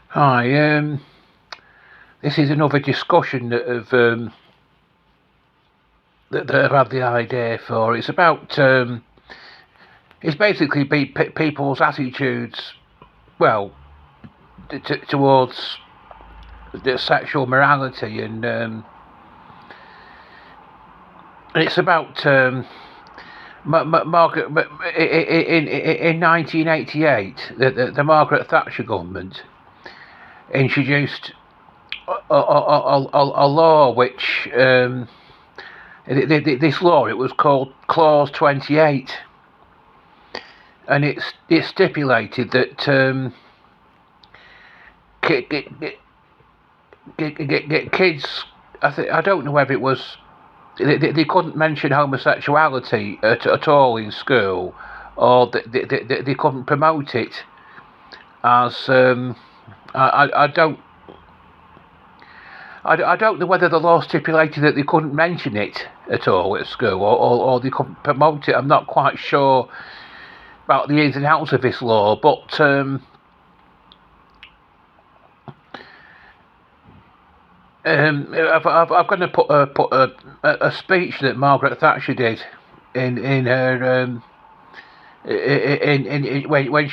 Hi, this is another discussion that I've had the idea for. It's about it's basically people's attitudes, well, towards the sexual morality, and it's about Margaret in 1988. The Margaret Thatcher government introduced a law which. This law, it was called Clause 28, and it stipulated that kids, I don't know whether it was, they couldn't mention homosexuality at all in school, or they couldn't promote it as, I don't. I don't know whether the law stipulated that they couldn't mention it at all at school, or they couldn't promote it. I'm not quite sure about the ins and outs of this law, but I've going to put a speech that Margaret Thatcher did in her when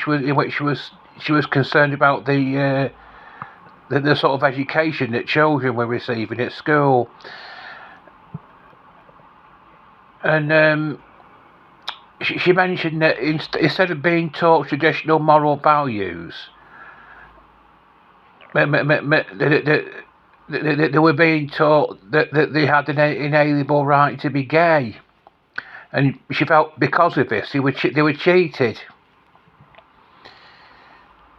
she was concerned about the sort of education that children were receiving at school, and she mentioned that instead of being taught traditional moral values, they were being taught that they had an inalienable right to be gay, and she felt because of this they were cheated.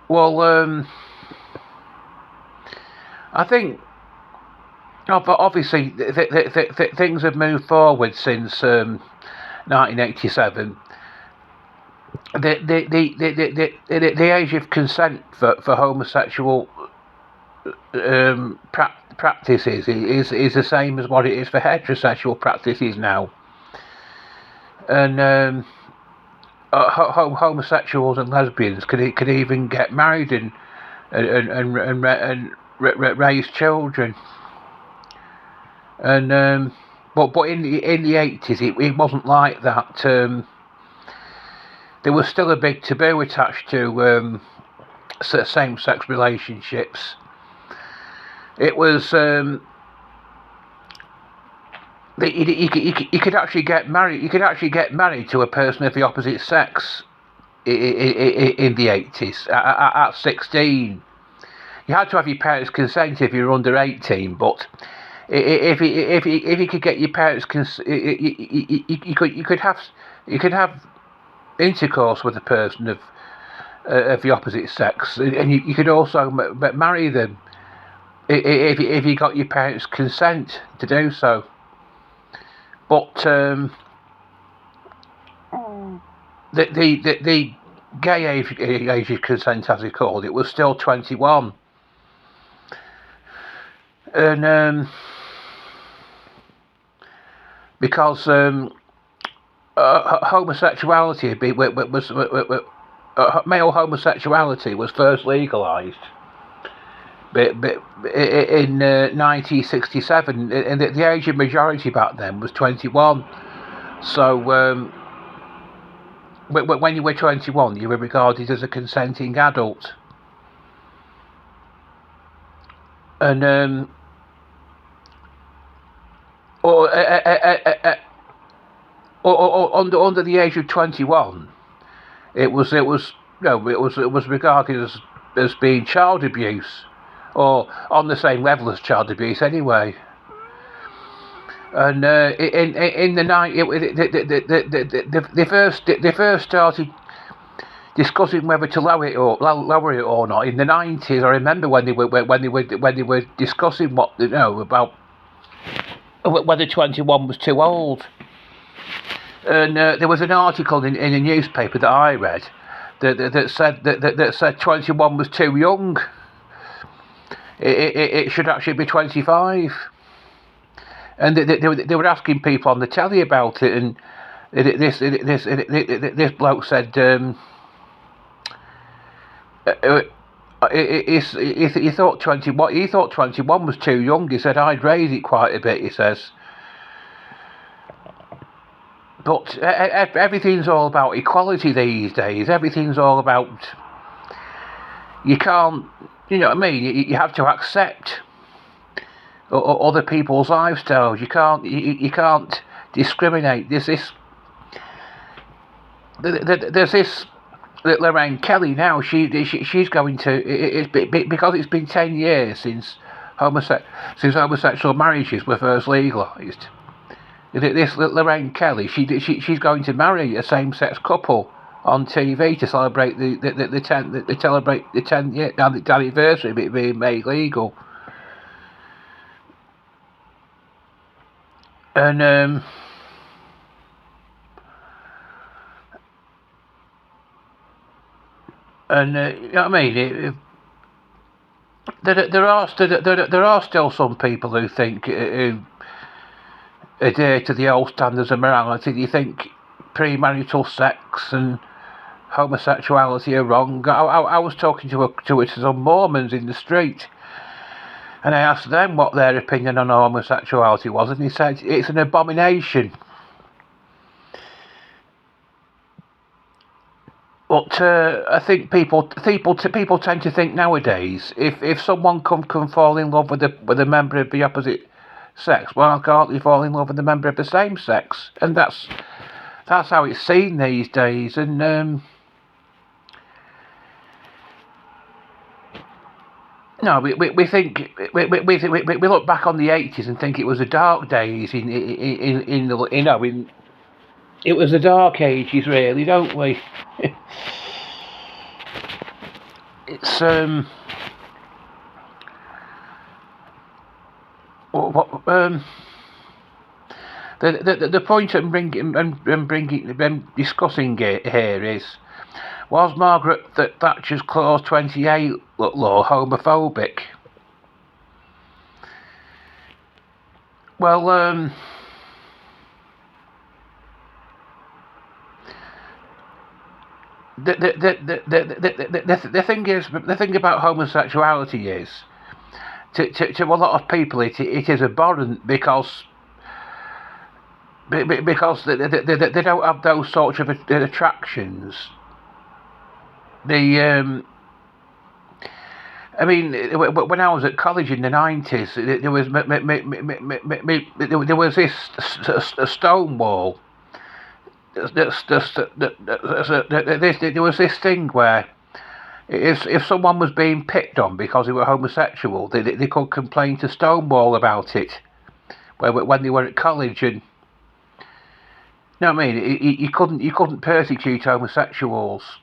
Well, I think obviously things have moved forward since 1987. The age of consent for homosexual practices is the same as what it is for heterosexual practices now, and homosexuals and lesbians can even get married and raise children, and but in the 80s it wasn't like that. There was still a big taboo attached to same-sex relationships. It was you could actually get married. You could actually get married to a person of the opposite sex in the 80s at 16. You had to have your parents' consent if you were under 18, but if you could get your parents' consent, you could have intercourse with a person of the opposite sex, and you could also marry them if you got your parents' consent to do so. But the gay age of consent, as they called it, was still 21, and because homosexuality male homosexuality was first legalised in 1967, and the age of majority back then was 21. So when you were 21, you were regarded as a consenting adult, and or under the age of 21, it was regarded as being child abuse, or on the same level as child abuse anyway. And in the night, they first started discussing whether to lower it or not in the 90s. I remember when they were discussing what about whether 21 was too old. And there was an article in a newspaper that I read that said 21 was too young. It should actually be 25. And they were asking people on the telly about it, and this bloke said, he thought 21. He thought 21 was too young. He said I'd raise it quite a bit. He says, but everything's all about equality these days. Everything's all about, you can't, you know what I mean. You have to accept other people's lifestyles. You can't discriminate. There's this Lorraine Kelly now. She's going to, because it's been 10 years since homosexual marriages were first legalised. This Lorraine Kelly, she's going to marry a same-sex couple on TV to celebrate the 10th anniversary of it being made legal. And you know what I mean? There are still some people who think who adhere to the old standards of morality. You think premarital sex and homosexuality are wrong. I was talking to some Mormons in the street, and I asked them what their opinion on homosexuality was, and he said it's an abomination. But I think people tend to think nowadays, if someone can fall in love with a member of the opposite sex, well, can't they fall in love with a member of the same sex? And that's how it's seen these days. And no, we think we look back on the 80s and think it was the dark days in the, you know, in it was the dark ages, really, don't we? It's the point I'm discussing here is, was Margaret Thatcher's Clause 28 law homophobic? Well, the thing about homosexuality is, to a lot of people it is abhorrent because they don't have those sorts of attractions. I mean, when I was at college in the 90s, there was this stone wall. There was this thing where if someone was being picked on because they were homosexual, they could complain to Stonewall about it when they were at college. And you know what I mean? You couldn't persecute homosexuals.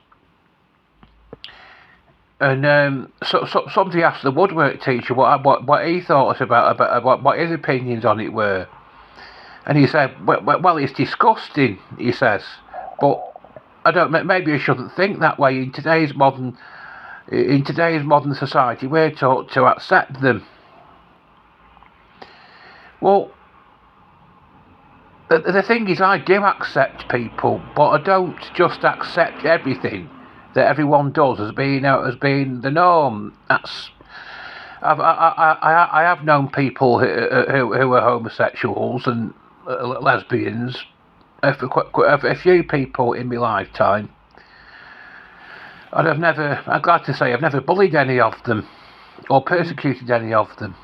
And so somebody asked the woodwork teacher what he thought about what his opinions on it were. And he said, well, it's disgusting, he says, but maybe I shouldn't think that way. In today's modern society, we're taught to accept them. Well, the thing is, I do accept people, but I don't just accept everything that everyone does as being the norm. I have known people who are homosexuals and lesbians, a few people in my lifetime, and I'm glad to say I've never bullied any of them or persecuted any of them.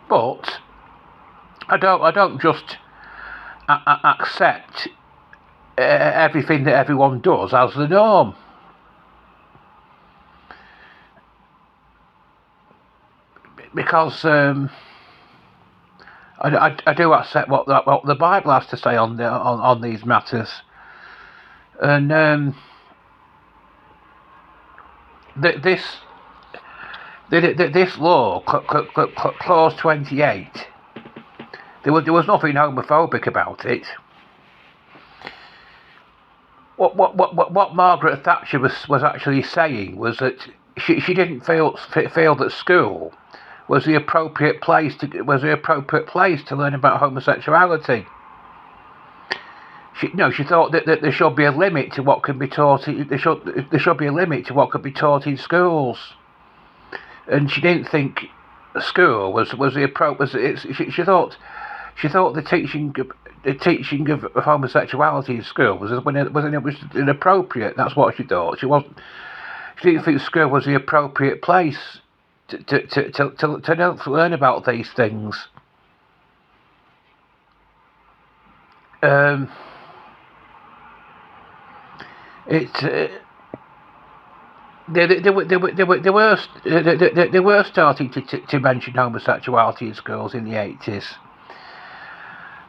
But I don't just accept everything that everyone does as the norm. Because I do accept what the Bible has to say on these matters, and this law, clause 28, there was nothing homophobic about it. What Margaret Thatcher was actually saying was that she didn't feel that school was the appropriate place to learn about homosexuality. she thought that there should be a limit to what can be taught. There should be a limit to what could be taught in schools, and she didn't think school was the approach. She thought the teaching of homosexuality in school was inappropriate. That's what she thought. She didn't think school was the appropriate place to learn about these things. They were starting to mention homosexuality in schools in the 80s.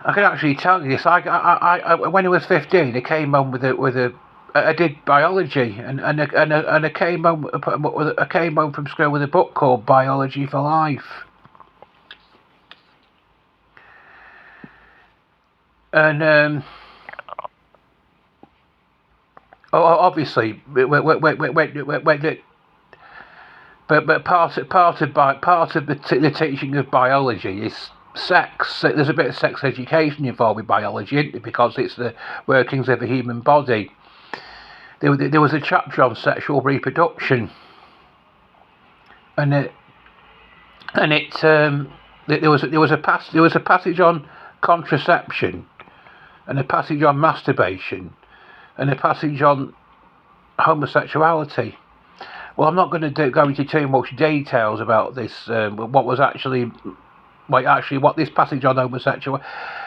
I can actually tell you this. I when I was 15, I came home I did biology, and I came home from school with a book called Biology for Life. And obviously, but part of the teaching of biology is sex. There's a bit of sex education involved with biology, isn't it? Because it's the workings of the human body. There was a chapter on sexual reproduction, and there was a passage on contraception, and a passage on masturbation, and a passage on homosexuality. Well, I'm not going to go into too much details about this. What this passage on homosexuality.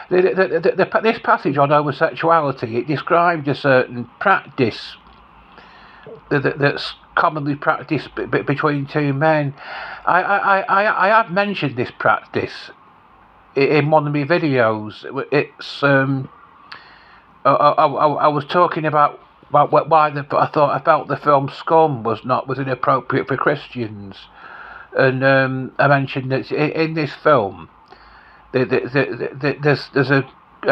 This passage on homosexuality, it described a certain practice that's commonly practiced between two men. I have mentioned this practice in one of my videos. It's I was talking about why I felt the film Scum was inappropriate for Christians, and I mentioned that in this film there's a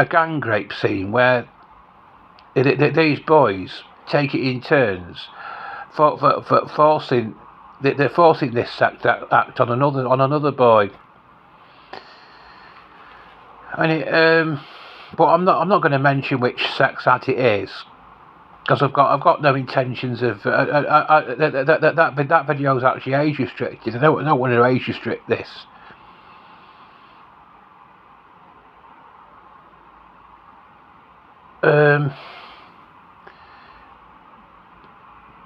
gang rape scene where these boys take it in turns for forcing they're forcing this sex act on another boy, and but I'm not going to mention which sex act it is, because I've got no intentions of that video is actually age restricted. I don't want to age restrict this.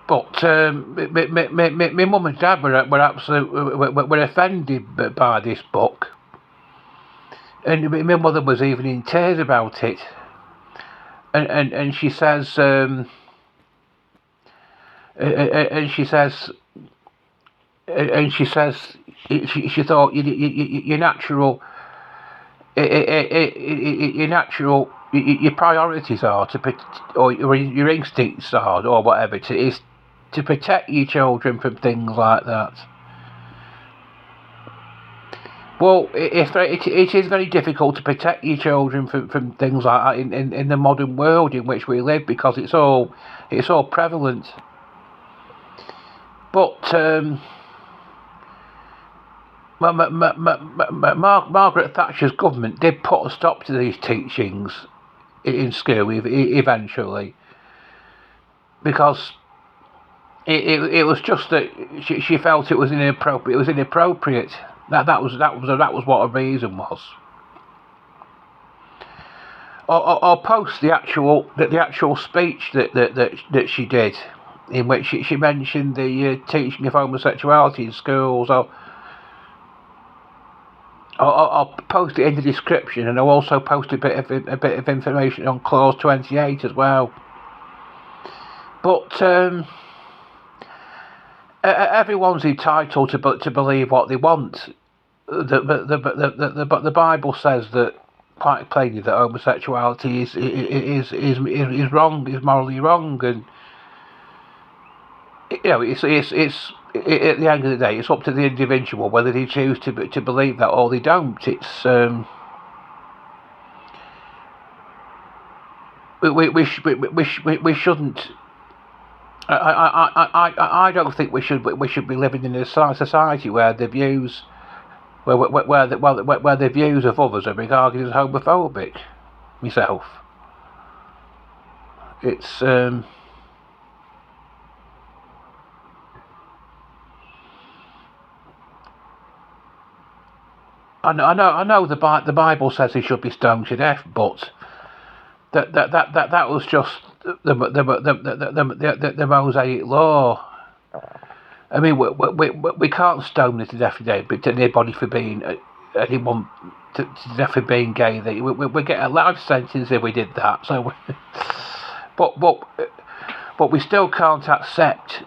But my mum and dad were offended by this book, and my mother was even in tears about it. And she says, and she thought your natural your priorities are or your instincts are, or whatever is to protect your children from things like that. Well, it is very difficult to protect your children from things like that in the modern world in which we live, because it's all prevalent. But Margaret Thatcher's government did put a stop to these teachings in school eventually, because it was just that she felt it was inappropriate. It was inappropriate. That was what her reason was. I'll post the actual speech that she did, in which she mentioned the teaching of homosexuality in schools. I'll post it in the description, and I'll also post a bit of information on clause 28 as well. But everyone's entitled to believe what they want. The Bible says that quite plainly that homosexuality is wrong, is morally wrong, and it's at the end of the day, it's up to the individual whether they choose to believe that or they don't. It's we shouldn't. I don't think we should be living in a society where the views where the views of others are regarded as homophobic. Myself. It's I know the Bible says he should be stoned to death, but that was just the Mosaic law. I mean, we can't stone to death today, but anybody for being anyone to death for being gay. We get a life sentence if we did that. So, but we still can't accept.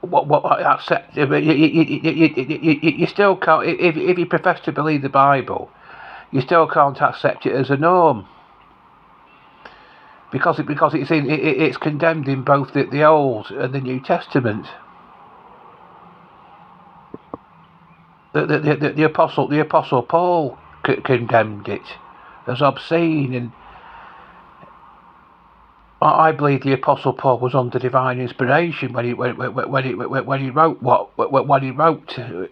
What accept? You still can't. If you profess to believe the Bible, you still can't accept it as a norm. Because it's condemned in both the Old and the New Testament. The apostle Paul condemned it as obscene, and I believe the apostle Paul was under divine inspiration when he wrote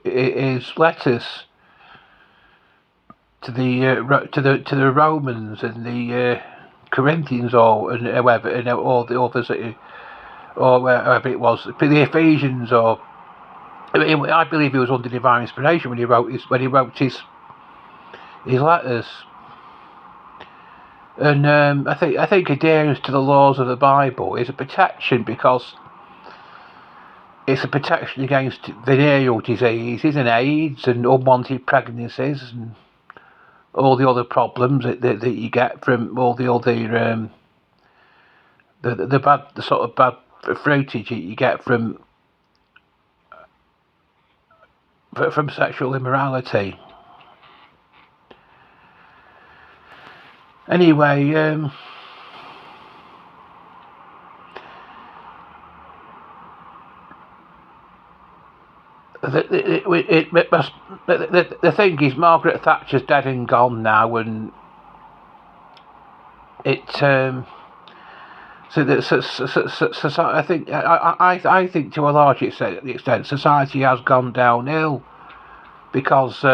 his letters to the Romans and the Corinthians or whoever, and all the others, or wherever it was, the Ephesians, or I believe he was under divine inspiration when he wrote his letters. And I think adherence to the laws of the Bible is a protection, because it's a protection against venereal diseases and AIDS and unwanted pregnancies and all the other problems that you get from all the other the sort of bad fruitage you get from sexual immorality. Anyway, the thing is, Margaret Thatcher's dead and gone now, and it I think to a large extent society has gone downhill, because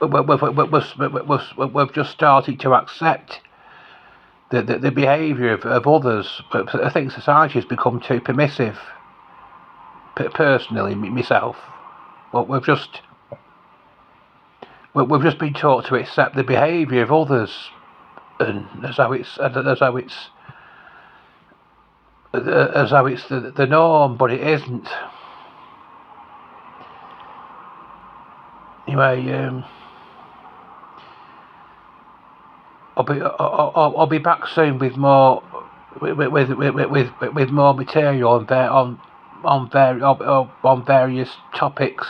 we've just started to accept the behaviour of others. But I think society has become too permissive. Personally, myself, but we've just been taught to accept the behaviour of others, and as though it's the norm, but it isn't. Anyway, I'll be back soon with more with more material on various topics.